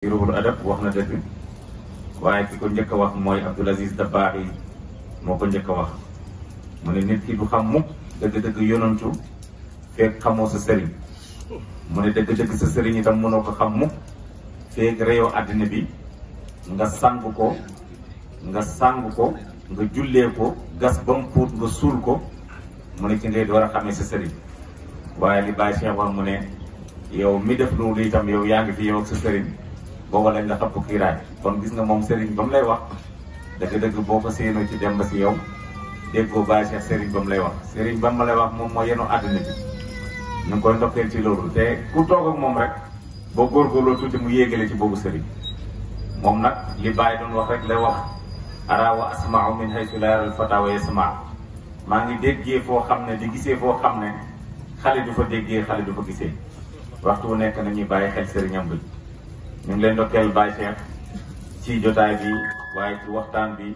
ruhul adab wax na dëgg waaye ki ko njëkk a wax mooy Abdul Aziz Dabakh moo ko njëkk a wax mu ne nit ki du xam mukk dëgg-dëgg yonantu fekk xamoo sa sëriñ mu ne dëgg-dëgg sa sëriñ itam mënoo ko xam mukk fekk réyoo àddina bi nga sang ko nga jullee ko gas ba mu puut nga suul ko mu ne ci ngay door a xamee sa sëriñ waaye li Baye Cheikh wax mu ne yow mi def loolu itam yow yaa ngi fi yow ak sa sëriñ booba lañ la xapp kiiraay kon gis nga moom sëriñ ba mu lay wax dëgg-dëgg boo ko séenoo ci dem ba si yow déggoo Baye Cheikh sëriñ ba mu lay wax sëriñ ba mu lay wax moom moo yenu àddina bi ñu ngi koy ndokkeel ci loolu te ku toog ak moom rek boo góorgóorloo tuuti mu yéegale ci boobu sëriñ moom nag li Baye doon wax rek lay wax ara wa asma'u min haythu la yara al-fata wa yasma' maa ngi déggee foo xam ne di gisee foo xam ne xale du fa déggee xale du fa gisee waxtu wu nekk nañuy bàyyi xel sëriñam bi ñu ngi leen ndokkeel Baye Cheikh ci jotaay bi waaye ci waxtaan bi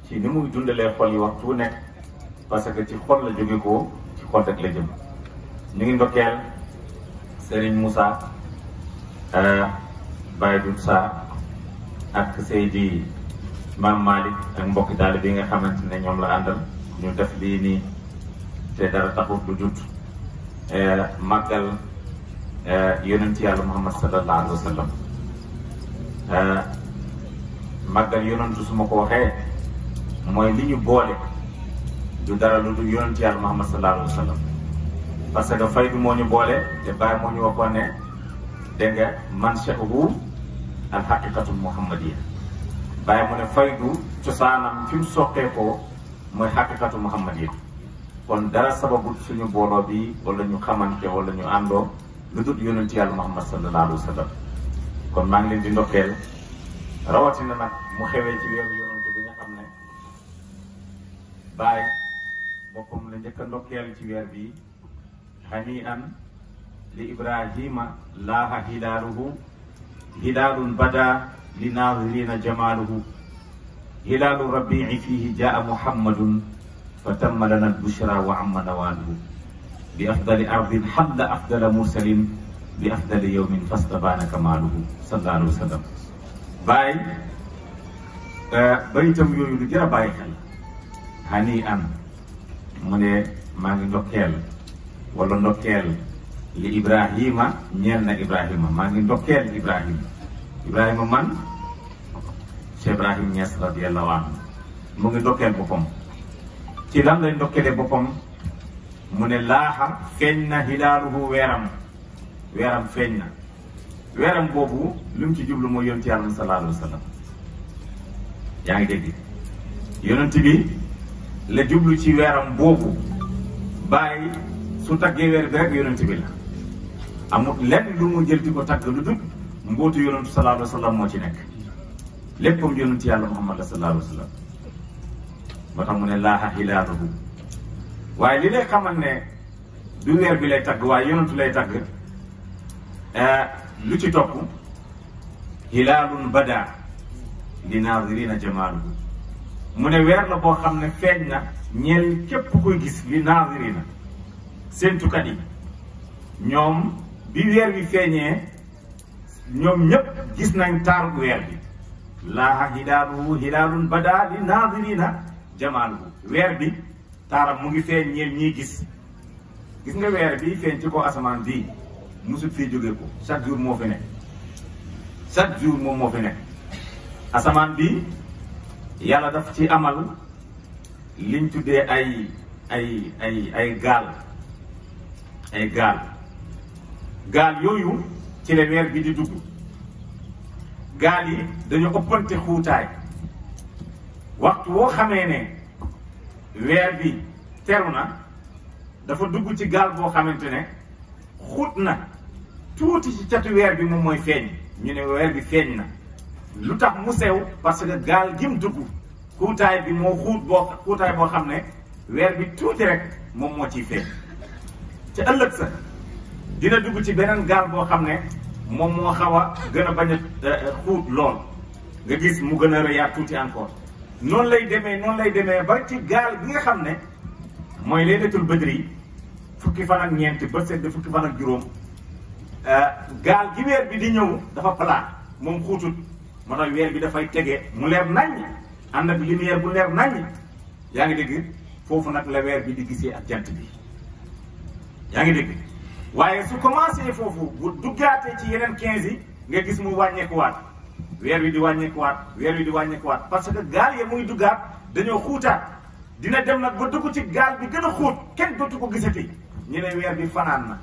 ci ni muy dundalee xol yi waxtu wu nekk parce que ci xol la jóge ko ci xol rek la jëm ñu ngi ndokkeel Serigne Moussa Baye Doud Sarr ak Seydi Mame Malick ak mbokki taalibe bi nga xamante ne ñoom la àndal ñu def lii nii te dara taxut lu jut màggal yonent yàlla Muhammad sallallahu alayhi wa sallam màggal yonentu su ma ko waxee mooy li ñu boole du dara lu dul yonent yàlla Muhammad sallallahu alayhi wa sallam parce que faydu moo ñu boole te Baye moo ñu waxoon ne dégg nga mansha'uhu al haqiqatul muhammadiyya Baye mu ne faydu cosaanam fi mu soqeekoo mooy haqiqatu muhammadiyya kon dara sababut suñu booloo bi wala ñu xamante wala ñu àndoo lu dul yonent yàlla Muhammad sallallahu alayhi wa sallam kon maa ngi leen di ndokkeel rawatina nag mu xewee ci weeru yonent bi nga xam ne Baye boppam la njëkk a ndokkeel ci weer bi hani an li ibrahima laaha hilaaluhu hilaalun bada li naazirina jamaaluhu hilaalu rabii fihi jaa muhammadun fa tamma lana albushra wa amma nawaaluhu bi afdali ardin xalla afdala mursalin bi afdali yawmin fastabaana kamaaluhu sallallahu alayhi wa sallam Baye bayitam yooyu lu jar a bàyyi xel hani an mu ne maa ngi ndokkeel wala ndokkeel li ibrahima ñeel na ibrahima maa ngi ndokkeel ibrahima man Cheikh Ibrahim Niass radiyallahu anhu mu ngi ndokkeel boppam ci lan lay ndokkeele boppam mu ne laaxa feeñ na hilaaluhu weeram feeñ na weeram boobu lu mu ci jublu mooy yonent yàlla sallallahu alayhi wa sallam yaa ngi dégg yonent bi la jublu ci weeram boobu Baye su taggee weer bi rek yonent bi la amul lenn lu mu jël di ko tagg lu dul mbootu yonentu sallallahu alayhi wa sallam moo ci nekk léppam yonent yàlla Muhammad la sallallahu alayhi wa sallam moo tax mu ne laaha hilaaluhu waaye li lay xamal ne du weer bi lay tagg waaye yonentu lay tagg lu ci topp hilaalun bada li naazirina jamaaluhu mu ne weer la boo xam ne feeñ na ñeel képp koy gis li naazirina séentukat yi ñoom bi weer bi feeñee ñoom ñëpp gis nañ taaru weer bi laaha hilaalun bada li naazirina jamaaluhu weer bi taaram mu ngi feeñ ñeel ñiy gis nga weer bi feeñ ci ko asamaan bii musut fii jóge ko chaque jour moo fi nekk chaque jour moom moo fi nekk asamaan bi yàlla daf ci amal liñ tuddee ay gaal yooyu ci la weer bi di dugg gaal yi dañu ëppante xuutaay waxtu woo xamee ne weer bi teru na dafa dugg ci gaal boo xamante ne xuut na tuuti ci catu weer bi moom mooy feeñ ñu ne weer bi feeñ na lu tax mu sew parce que gaal gi mu dugg xuutaay bi moo xuutaay boo xam ne weer bi tuuti rek moom moo ciy feeñ ci ëllëg sa dina dugg ci beneen gaal boo xam ne moom moo xaw a gën a bañ a xuut lool nga gis mu gën a rëyaat tuuti encore noonu lay demee ba ci gaal bi nga xam ne mooy laylatul badri fukki fan ak ñeent ba sedd fukki fan ak juróom gaal gi weer bi di ñëw dafa plat moom xuutut moo tax weer bi dafay tege mu leer naññ ànd ak lumière bu leer naññ yaa ngi dégg foofu nag la weer bi di gisee ak jant bi yaa ngi dégg waaye su commencé foofu bu duggaatee ci yeneen 15 yi nga gis mu wàññeekuwaat weer wi di wàññeekuwaat weer wi di wàññeekuwaat parce que gaal ya muy duggaat dañoo xuutaat dina dem nag ba dugg ci gaal bi gën a xuut kenn dootu ko gisati ñu ne weer bi fanaan na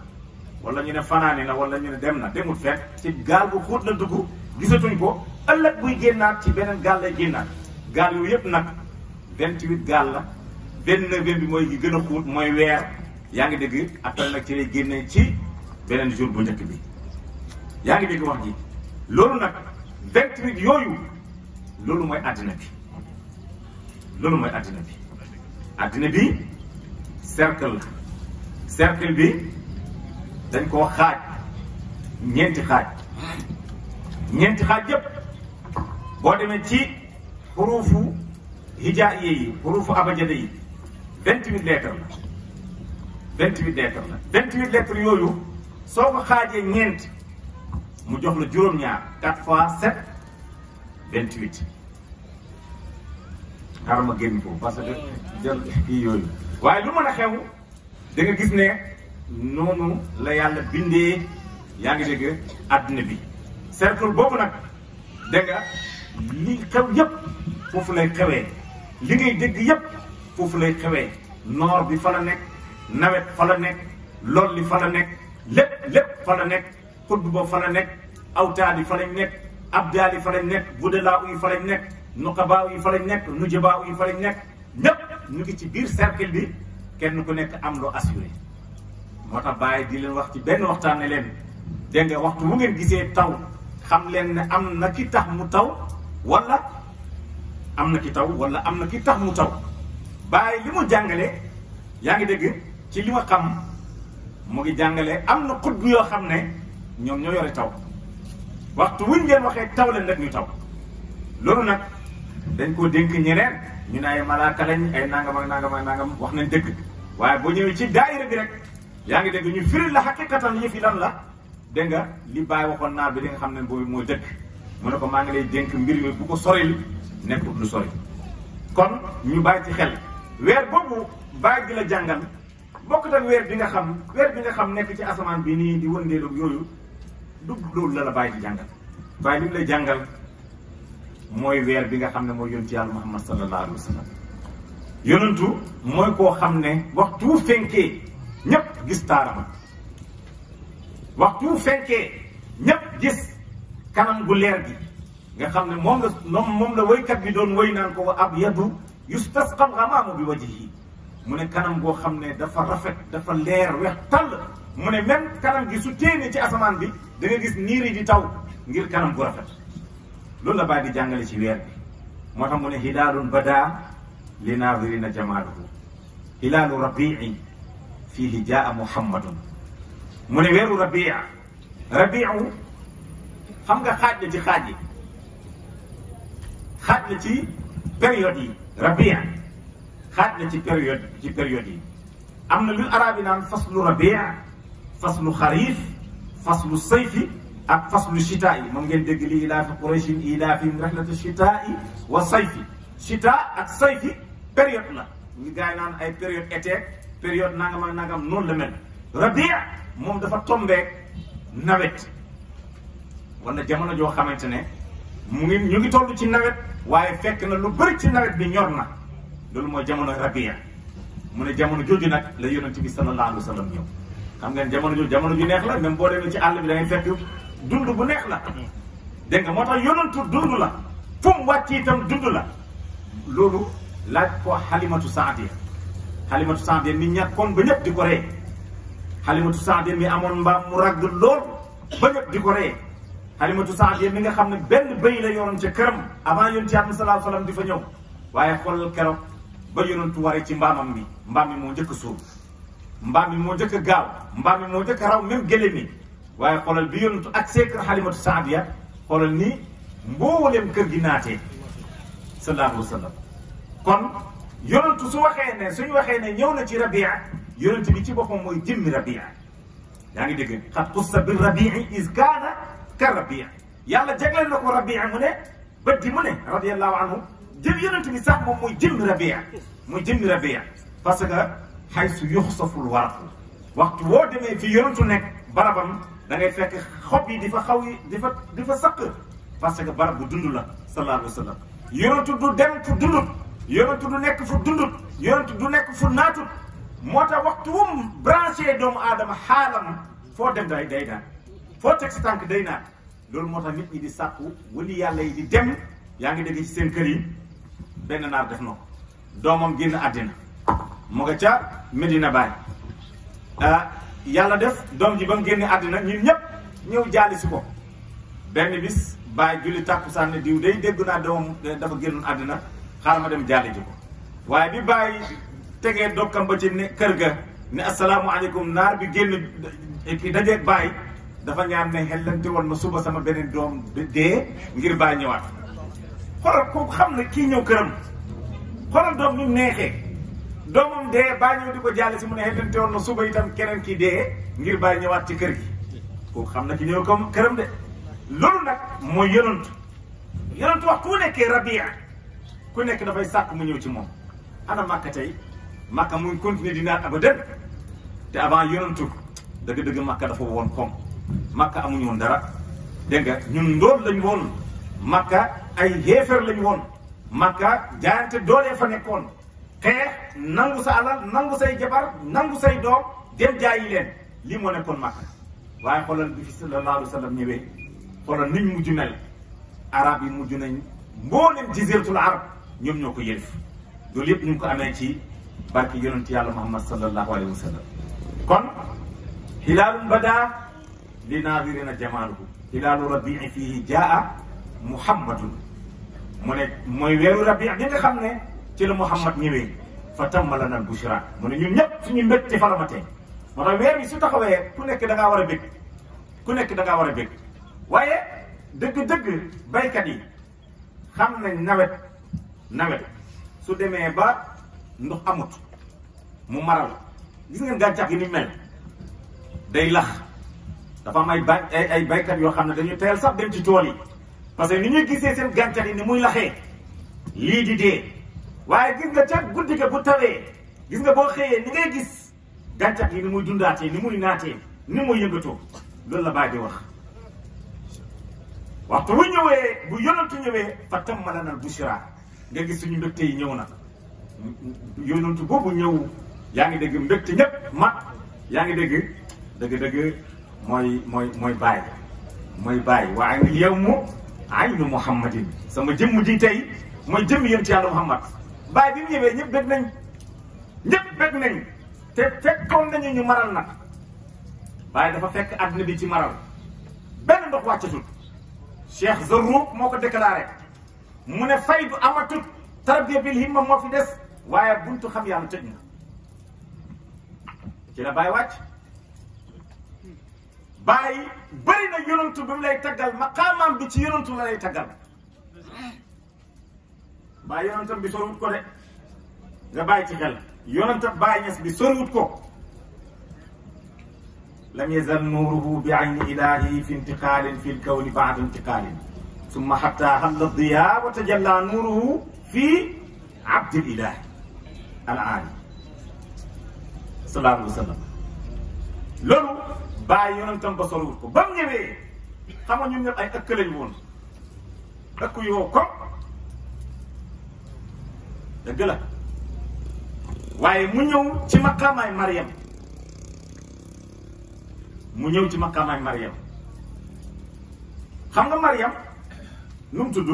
wala ñu ne fanaani na wala ñu ne dem na demut fekk ci gaal bu xuut la dugg gisatuñ ko ëllëg buy génnaat ci beneen gaal lay génnaat gaal yooyu yëpp nag 28 gaal la 29 bi mooy gi gën a xuut mooy weer yaa ngi dégg après nag ci lay génnee ci beneen jour bu njëkk bi yaa ngi dégg wax ji loolu nag 28 yooyu loolu mooy àddina bi loolu mooy àddina bi àddina bi cercle la cercle bi dañ koo xaaj ñeenti xaaj yépp boo demee ci xuruufu hijaiye yi xuruufu abajada yi 28 lettres la 28 lettres la 28 lettres yooyu soo ko xaajee ñeent mu jox la juróom-ñaar 4 fois 7 28 xaaral ma génn foofu parce que jël kii yooyu waaye lu mën a xew da nga gis ne noonu la yàlla bindee yaa ngi dégg àdduna bi cercle boobu nag dégg nga li xew yépp foofu lay xewee li ngay dégg yépp foofu lay xewee noor bi fa la nekk nawet fa la nekk lool li fa la nekk lépp fa la nekk xutb ba fa la nekk awtaad yi fa lañ nekk abdaal yi fa lañ nekk budalaa yi fa lañ nekk nuqabaa yi fa lañ nekk nujabaa yi fa lañ nekk ñépp ñu ngi ci biir cercle bi kenn ku nekk am loo assuré moo tax bàyyi di leen wax ci benn waxtaan ne leen dégg nga waxtu mu ngeen gisee taw xam leen ne am na ki tax mu taw wala am na ki taw wala am na ki tax mu taw bàyyi li mu jàngale yaa ngi dégg ci li ma xam mu ngi jàngale am na xutb yoo xam ne ñoom ñoo yore taw waxtu wuñ ngeen waxee taw leen rek ñu taw loolu nag dañ koo dénk ñeneen ñu ne ay malaaka lañ ay nangam ak nangam ak nangam wax nañ dëgg waaye boo ñëwee ci daayira bi rek yaa ngi dégg ñu firil la xaqiqatan yëf yi lan la dégg nga li Baye waxoon naar bi di nga xam ne boobu mooy dëgg mu ne ko maa ngi lay dénk mbir mi bu ko soril nekkul lu sori kon ñu bàyyi ci xel weer boobu Baye di la jàngal bokkut ak weer bi nga xam nekk ci asamaan bi nii di wëndeelu yooyu du loolu la Baye di jàngal Baye li mu lay jàngal mooy weer bi nga xam ne mooy yonent yàlla Muhammad sallallahu alayhi wa sallam yonentu mooy koo xam ne waxtu fenkee ñépp gis taarama waxtu fenkee ñépp gis kanam gu leer gi nga xam ne moom la woykat bi doon woy naan ko wa abyadu yustasqal ghamaamu bi wajhihi mu ne kanam goo xam ne dafa rafet dafa leer weex tàll mu ne même kanam gi su téenee ci asamaan bi da nga gis niir yi di taw ngir kanam gu rafet loolu la Baay di jàngale ci weer bi moo tax mu ne hilaalun bada li naadirina jamaaluhu hilaalu rabii fiihi jaa muhammadun mu ne weeru rabiu xam nga xaaj la ci xaaj yi xaaj la ci période yi rabia xaaj la ci période yi am na lu arab yi naan faslu rabia faslu xarif faslu sayfi ak faslu chitaa yi moom ngeen dégg li ilaafi qurayshin ilaafihim rihlata chitaa wa sayfi chitaa ak sayfi période la ñu gars yi naan ay période été période nangam ak nangam noonu la mel rabia moom dafa tombeek nawet wala jamono joo xamante ne ñu ngi toll ci nawet waaye fekk na lu bëri ci nawet bi ñor na loolu mooy jamono rabia mu ne jamono jooju nag la yonent bi sallallahu alayhi wa sallam ñëw xam ngeen jamono jooju jamono ju neex la même boo demee ci àll bi da ngay fekk dund bu neex la dégg nga moo tax yonentu dund la fu mu wàcc itam dund la loolu laaj ko Halimatu Saadiya mi ñàkkoon ba ñëpp di ko ree Halimatu Saadiya mi amoon mbaam mu ragg lool ba ñëpp di ko ree Halimatu Saadiya mi nga xam ne benn bëy la yoroon ca këram avant yonent Yàlla sallallahu alayhi wa sallam di fa ñëw waaye xoolal keroog ba yonentu waree ci mbaam mi moo njëkk a suuf mbaam mi moo njëkk a gaaw mbaam mi moo njëkk a raw même gëléem mi waaye xoolal bi yonentu ak see kër Halimatu Saadiya xoolal ni mbooleem kër gi naatee sallallahu alayhi wa sallam kon yonentu suñu waxee ne ñëw na ci rabia yonent bi ci boppam mooy jëmmi rabia yaa ngi dégg xat xussa bi rabii is kaana ka rabia yàlla jagleel na ko Rabia mu ne bët di mu ne radiyallahu anhu jëm yonent bi sax moom mooy jëmmi Rabia mooy jëmmi Rabia parce que haysu yuxsaful waraq waxtu woo demee fi yonentu nekk barabam da ngay fekk xob yi di fa xaw yi di fa saq parce que barab bu dund la sallallahu alayhi wa sallam yonentu du dem fu dundut yonentu du nekk fu dundut yonentu du nekk fu naatut moo tax waxtu wum branché doomu aadama xaalam foo dem day naan foo teg sa tànk day naan loolu moo tax nit ñi di sàkku wali yàlla yi di dem yaa ngi dégg ci seen kër yi benn naar def na ko doomam génn àddina mu nga ca Medina Baye yàlla def doom ji ba mu génne àddina ñun ñëpp ñëw jaali si ko benn bis Baye julli tàkkusaan ne diw day dégg naa doomam dafa génnoon àddina xaaral ma dem jaali ji ko waaye bi Baye tegee dokkam ba ci ne kër ga ne asalaamaaleykum naar bi génn ki dajeeg Baye dafa ñaan ne xellante woon ma suba sama beneen doom dee ngir Baye ñëwaat xoolal ko xam ne kii ñëw këram xoolal doom ñu neexee doomam dee Baye ñëw di ko jàll si mu ne xellante woon ma suba itam keneen kii dee ngir Baye ñëwaat ci kër gi kooku xam na ki ñëw comme këram de loolu nag mooy yonantu wax ku nekkee Rabia ku nekk dafay sàkk mu ñëw ci moom ana Makka tey Makka muy continuer di naan abadan te avant yonantu dëgg-dëgg Makka dafa woon koom Makka amuñu woon dara dégg nga ñun ndóol lañ woon Makka ay xéefar lañ woon Makka jaayante doolee fa nekkoon xeex nangu sa alal nangu say jabar nangu say doom dem jaayi leen lii moo nekkoon Makka waaye xoolal bi fi sallallahu alayhi wa sallam ñëwee xoolal niñ mujj mel arab yi mujj nañ mbooleem jaziratul arab ñoom ñoo ko yëlif loolu yëpp ñu ngi ko amee ci barki yonent yàlla Muhammad sallallahu alayhi wa sallam kon hilaalun badaa li naadirina jamaaluhu hilaalu rabii fiihi jaa muhammadun mu ne mooy weeru rabii bi nga xam ne ci la Muhammad ñëwee fa tamma lana al bushra mu ne ñun ñëpp suñu mbégte fa la ma tee moo tax weer bi su taxawee ku nekk da ngaa war a bég ku nekk da ngaa war a bég waaye dëgg-dëgg baykat yi xam nañ nawet su demee ba ndox amut mu maral gis ngeen gàncax gi ni mel day lax dafa am ay baykat yoo xam ne dañu teel sax dem ci tool yi parce que ni ñuy gisee seen gàncax yi ni muy laxee lii di dee waaye gis nga ca guddi ga bu tawee gis nga boo xëyee ni ngay gis gàncax yi ni muy dundaatee ni muy naatee ni muy yëngatoo loolu la Baay di wax waxtu bu ñëwee bu yonantu ñëwee fa tamma lana al bushra nga gis suñu mbégte yi ñëw na yonantu boobu ñëw yaa ngi dégg mbégte ñëpp yaa ngi dégg dëgg-dëgg mooy Baay wa aynil yawmu aynu muhammadin sama jëmm ji tey mooy jëmm yonent yàlla Muhammad Baay bi mu ñëwee ñëpp bég nañ te fekkoon nañu ñu maral nag Baay dafa fekk àdduna bi ci maral benn ndox wàccatul Cheikh Zarruq moo ko déclaré mu ne faydu amatut tarbiya bil himma moo fi des waaye buntu xam yàlla tëj na ci la Baay wàcc Baay bëri na yonantu bi mu lay taggal maqaamaam bi ci yonantu la lay taggal Baay yonantam bi soriwut ko de nga bàyyi ci xel yonantam Baay Ñas bi soriwut ko lam yazal nuuruhu bi ayni ilahi fi intiqaalin fi lkawni baada intiqaalin summa xatta xalla diya wa tajalla nuuruhu fi abdil ilahi al aali sallallahu alayhi wa sallam loolu Baay yonentam ba soriwut ko ba mu ñëwee xam nga ñun ñëpp ay ëkk lañ woon ëkk yoo ko dëgg la waaye mu ñëw ci maqaamaay Mariam xam nga Mariam nu mu tudd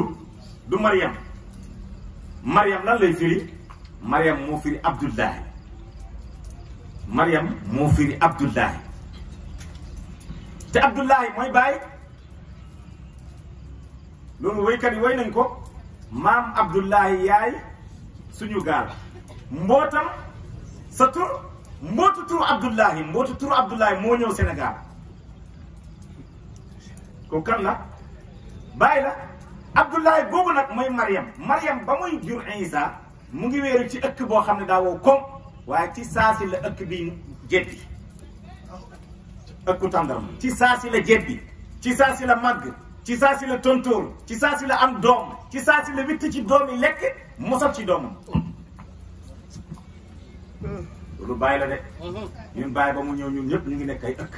du Mariam lan lay firi Mariam moo firi Abdullahi te Abdullahi mooy Baay loolu waykat yi way nañ ko maam Abdullahi yaay suñu gaal mbootam sa tur mbootu turu Abdullahi moo ñëw Sénégal ko kan la Baay la Abdullahi boobu nag mooy Mariam ba muy jur Isa mu ngi wéeru ci ëkk boo xam ne daa wow kom waaye ci saasi la ëkk bi jebbi ëkku tàndaram ci saasi la jebbi ci saasi la màgg ci saa si la tontóor ci saa si la am doom ci saa si la witt ci doom yi lekk mosal ci doomam loolu bàyyi la de ñun bàyyi ba mu ñëw ñun ñëpp ñu ngi nekk ay ëkk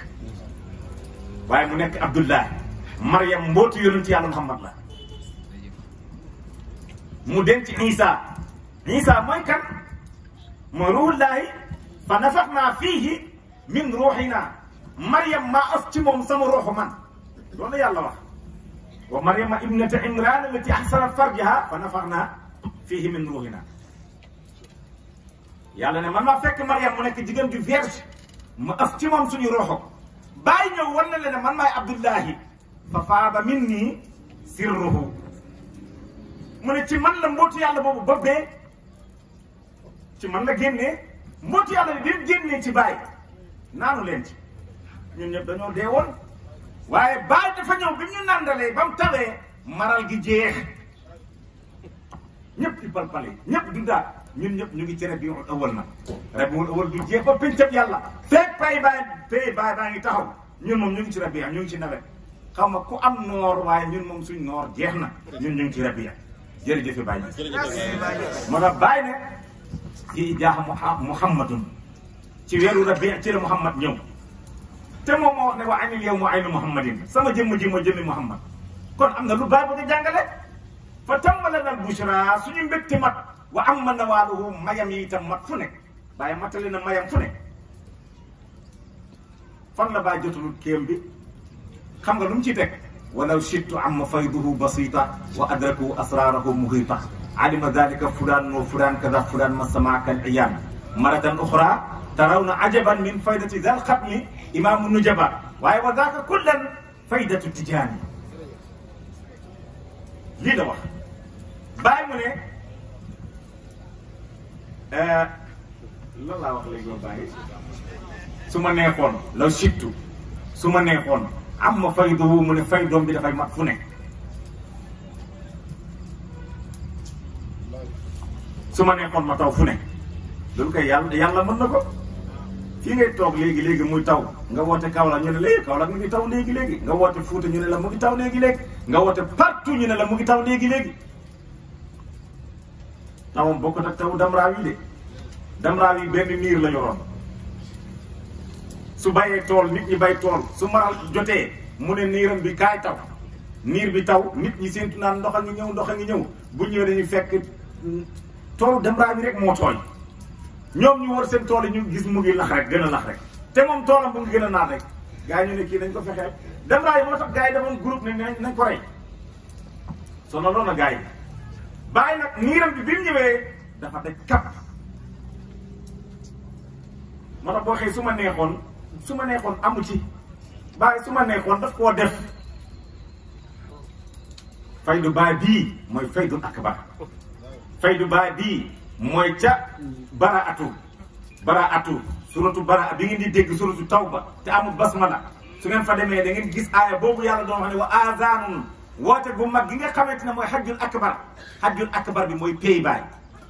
waaye mu nekk Abdullah Maryam mbootu yonent yàlla Muhammad la mu denc Isa mooy kan mooy ruhullaahi fa nafaxnaa fiihi min ruuxinaa Maryam maa af ci moom sama ruuxu man loolu la yàlla wax wa Maryama ibnata Imraan allati ahsanat farjaha fa nafaxnaa fiihi min ruuxinaa yàlla ne man maa fekk Maryam mu nekk jigéen ju vierge ma af ci moom suñu ruuxu bàyyi ñëw war na leen ne man maay Abdullahi fa faada minni sirruhu mu ne ci man la mbootu yàlla boobu bobbee ci man la génnee mbootu yàlla bi mu génnee ci bàyyi naanu leen ci ñun ñëpp dañoo dee woon waaye bàyyi dafa ñëw bi ñu nandalee ba mu tawee maral gi jeex ñëpp di palpale ñëpp dundaat ñun ñëpp ñu ngi ci rabiul awal na rabiul awal du jeex ba pencab yàlla fekk pay baay baa ngi taxaw ñun moom ñu ngi ci rabia ñu ngi ci nawet xam nga ku am noor waaye ñun moom suñ noor jeex na ñun ñu ngi ci rabia jërëjëf Baye moo tax Baye ne ci jaax Muhammadun ci weeru rabia ci la Muhammad ñëw te moom moo wax ne wa aynil yawma aynu Muhammadin sama jëmm ji ma jëmmi Muhammad kon am na lu Baye bëgg a jàngale fa tammalana al bushra suñu mbégte mat wa amma nawaaluhu mayam yi itam mat fu nekk Baye matali na mayam fu nekk fan la Baye jotul kéem bi xam nga lu mu ci teg walaw shittu amma fayduhu basita wa adraku asrarahu muhita alima dalika fulan wa fulan kada fulan masamaaka al iyaan maratan uxra tarawna ajaban min faydati dal xatmi imaamu nujaba waaye wa daaka kullan faydatu tijaani lii la wax Baye mu ne lan laa wax léegi ma Baye su ma neexoon law shittu su ma neexoon am ma fayduhu mu ne faydoom bi dafay mat fu ne su ma neexoon ma taw fu ne loolu koy yàlla mën na ko fii ngay toog léegi muy taw nga woote Kaolack ñu ne léegi Kaolack mu ngi taw léegi nga woote Fuuta ñu ne la mu ngi taw léegi nga woote partout ñu ne la mu ngi taw léegi tawam bokkut ak taw damraaw yi de damraaw yi benn niir la yoroon su bayee tool nit ñi bay tool su maral jotee mu ne niiram bi kaay taw niir bi taw nit ñi séentu naan ndox a ngi ñëw bu ñëwee dañuy fekk toolu damraa bi rek moo tooy ñoom ñu war seen tool yi ñu gis mu ngi lax rek gën a lax rek te moom toolam bu ngi gën a naat rek gars yi ñu ne kii nañ ko fexeel damraa yi moo tax gars yi demoon groupe ne nañ ko rey sonaloon na gars yi bàyyi nag niiram bi mu ñëwee dafa daj kap moo tax boo xëy su ma neexoon amu ci Baye su ma neexoon daf koo def faydu Baye bii mooy faydul akbar faydu Baye bii mooy ca baraatu suratu bara bi ngeen di dégg suratu tawba te amul basmala su ngeen fa demee da ngeen gis aaya boobu yàlla doon wax ne wa azanun woote bu mag gi nga xamante ne mooy hajjul akbar bi mooy pay Baye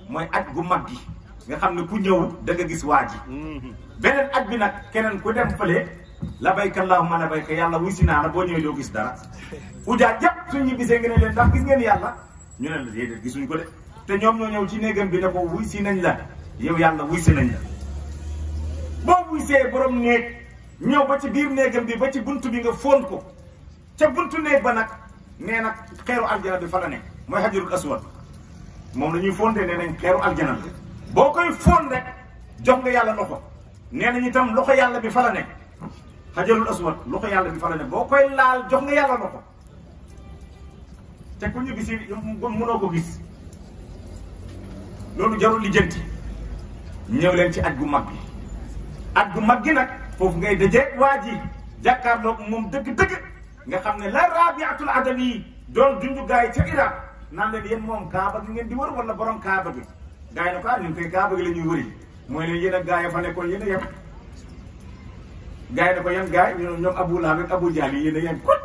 mooy aj gu mag gi nga xam ne ku ñëw da nga gis waa ji beneen aj bi nag keneen ku dem fële labayka allahumma labayka yàlla wuy si naa la boo ñëwee doo gis dara ujaa jàpp suñ ñibbisee nga ne leen ndax gis ngeen yàlla ñu ne la déedéet gisuñ ko de te ñoom ñoo ñëw ci néegam bi ne ko wuy si nañ la yow yàlla wuy si nañ la boo wuy see borom néeg ñëw ba ci biir néegam bi ba ci buntu bi nga fóon ko ca buntu néeg ba nag nee nag xeeru aljana bi fa la nekk mooy hajarul aswad moom la ñuy fóonte nee nañ xeeru aljana bi boo koy fóon rek jox nga yàlla loxo nee nañ itam loxo yàlla bi fa la nekk hajarul aswad loxo yàlla bi fa la nekk boo koy laal jox nga yàlla loxo te ku ñu gis mënoo ko gis loolu jarul lijjanti ñëw leen ci aj gu mag gi aj gu mag gi nag foofu ngay dajeeg waa ji jàkkaarloog moom dëgg-dëgg nga xam ne la rabiatul adawi doon dundu gaay ca Irak naan leen yéen moom kaaba gi ngeen di wër wala borom kaaba gi gaay na ko ñun koy kaaba gi la ñuy wëri mooy leen yéen a gaay fa nekkoon yéen a yem gaay na ko yan gaay ñoom Abu Lahab ak Abu Jahl yi yéen a yem kot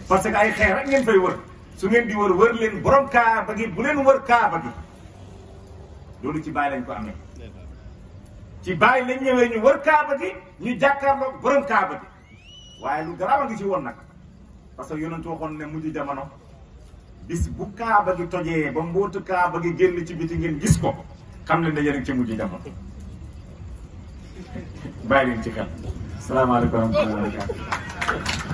parce que ay xeer rek ngeen fay wër su ngeen di wër leen borom kaaba gi bu leen wër kaaba gi loolu ci Baay lañ ko amee ci Baay lañ ñëwee ñu wër kaaba gi ñu jàkkaarloog borom kaaba gi waaye lu garaaw a ngi ci woon nag parce que yonentu waxoon ne mujj jamono bis bu kaaba gi tojee ba mbootu kaaba gi génn ci biti ngeen gis ko xam leen ne yéen a ngi ci mujj jamono bàyyi leen ci xel salaamaaleykum wa rahmatulah.